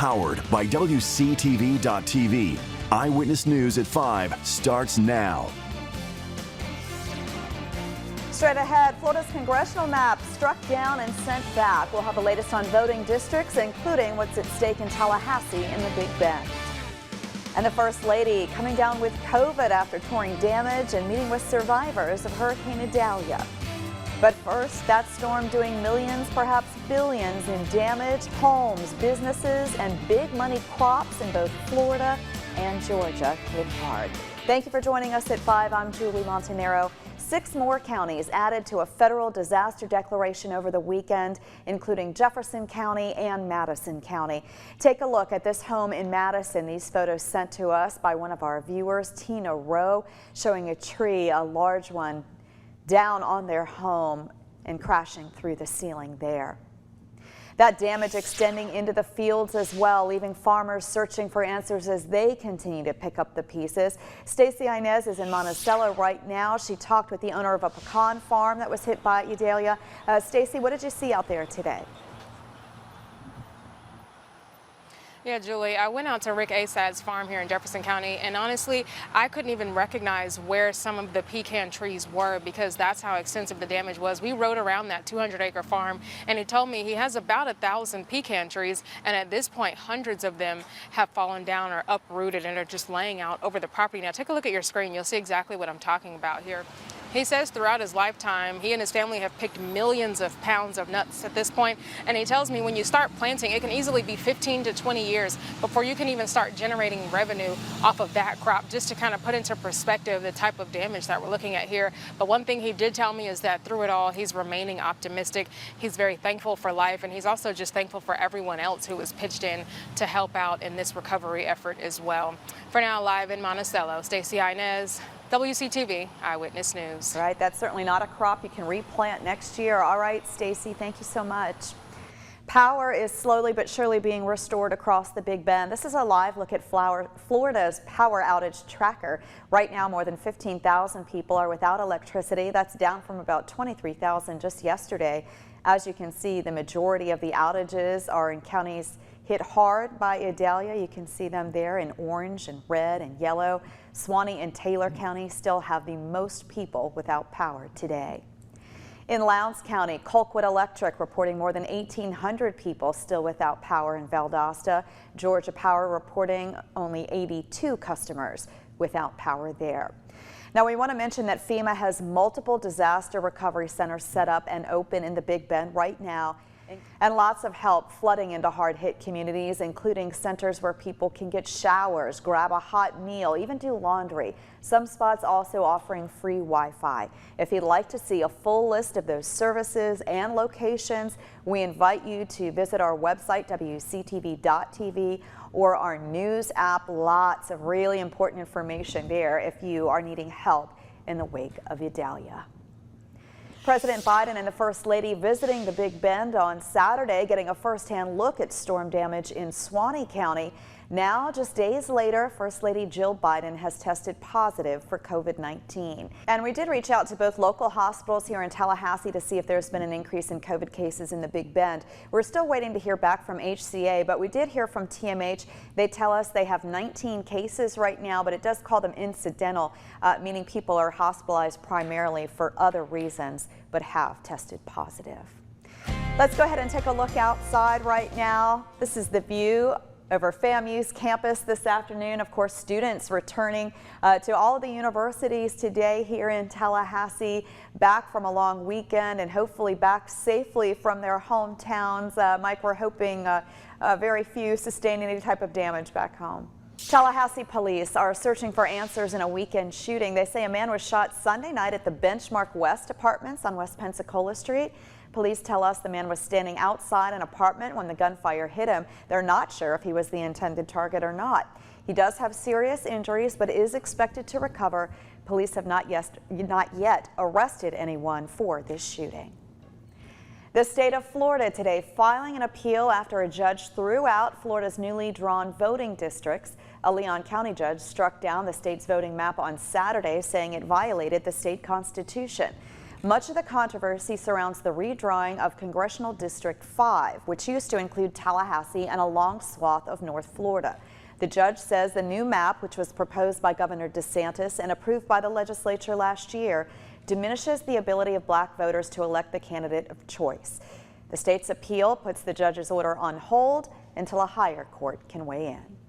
powered by WCTV.tv. Eyewitness News at 5 starts now. Straight ahead, Florida's congressional map struck down and sent back. We'll have the latest on voting districts, including what's at stake in Tallahassee in the Big Bend. And the First Lady coming down with COVID after touring damage and meeting with survivors of Hurricane Idalia. But first, that storm doing millions, perhaps billions in damage, homes, businesses, and big money crops in both Florida and Georgia hit hard. Thank you for joining us at 5. I'm Julie Montanaro. 6 more counties added to a federal disaster declaration over the weekend, including Jefferson County and Madison County. Take a look at this home in Madison. These photos sent to us by one of our viewers, Tina Rowe, showing a tree, a large one, down on their home and crashing through the ceiling there. That damage extending into the fields as well, leaving farmers searching for answers as they continue to pick up the pieces. Stacey Inez is in Monticello right now. She talked with the owner of a pecan farm that was hit by Idalia. Stacey, what did you see out there today? Yeah, Julie, I went out to Rick Asad's farm here in Jefferson County, and honestly, I couldn't even recognize where some of the pecan trees were because that's how extensive the damage was. We rode around that 200-acre farm, and he told me he has about 1,000 pecan trees, and at this point, hundreds of them have fallen down or uprooted and are just laying out over the property. Now, take a look at your screen. You'll see exactly what I'm talking about here. He says throughout his lifetime, he and his family have picked millions of pounds of nuts at this point, and he tells me when you start planting, it can easily be 15 to 20 years before you can even start generating revenue off of that crop, just to kind of put into perspective the type of damage that we're looking at here. But one thing he did tell me is that through it all, he's remaining optimistic. He's very thankful for life, and he's also just thankful for everyone else who has pitched in to help out in this recovery effort as well. For now, live in Monticello, Stacey Inez, WCTV Eyewitness News. Right, that's certainly not a crop you can replant next year. All right, Stacey, thank you so much. Power is slowly but surely being restored across the Big Bend. This is a live look at Florida's power outage tracker. Right now, more than 15,000 people are without electricity. That's down from about 23,000 just yesterday. As you can see, the majority of the outages are in counties hit hard by Idalia. You can see them there in orange and red and yellow. Suwannee and Taylor County still have the most people without power today. In Lowndes County, Colquitt Electric reporting more than 1,800 people still without power in Valdosta. Georgia Power reporting only 82 customers without power there. Now, we want to mention that FEMA has multiple disaster recovery centers set up and open in the Big Bend right now, and lots of help flooding into hard-hit communities, including centers where people can get showers, grab a hot meal, even do laundry. Some spots also offering free Wi-Fi. If you'd like to see a full list of those services and locations, we invite you to visit our website, WCTV.tv, or our news app. Lots of really important information there if you are needing help in the wake of Idalia. President Biden and the First Lady visiting the Big Bend on Saturday, getting a first-hand look at storm damage in Suwannee County. Now, just days later, First Lady Jill Biden has tested positive for COVID-19. And we did reach out to both local hospitals here in Tallahassee to see if there's been an increase in COVID cases in the Big Bend. We're still waiting to hear back from HCA, but we did hear from TMH. They tell us they have 19 cases right now, but it does call them incidental, meaning people are hospitalized primarily for other reasons, but have tested positive. Let's go ahead and take a look outside right now. This is the view over FAMU's campus this afternoon. Of course, students returning to all of the universities today here in Tallahassee, back from a long weekend and hopefully back safely from their hometowns. Mike, we're hoping very few sustaining any type of damage back home. Tallahassee police are searching for answers in a weekend shooting. They say a man was shot Sunday night at the Benchmark West Apartments on West Pensacola Street. Police tell us the man was standing outside an apartment when the gunfire hit him. They're not sure if he was the intended target or not. He does have serious injuries, but is expected to recover. Police have not yet arrested anyone for this shooting. The state of Florida today filing an appeal after a judge threw out Florida's newly drawn voting districts. A Leon County judge struck down the state's voting map on Saturday, saying it violated the state constitution. Much of the controversy surrounds the redrawing of Congressional District 5, which used to include Tallahassee and a long swath of North Florida. The judge says the new map, which was proposed by Governor DeSantis and approved by the legislature last year, diminishes the ability of black voters to elect the candidate of choice. The state's appeal puts the judge's order on hold until a higher court can weigh in.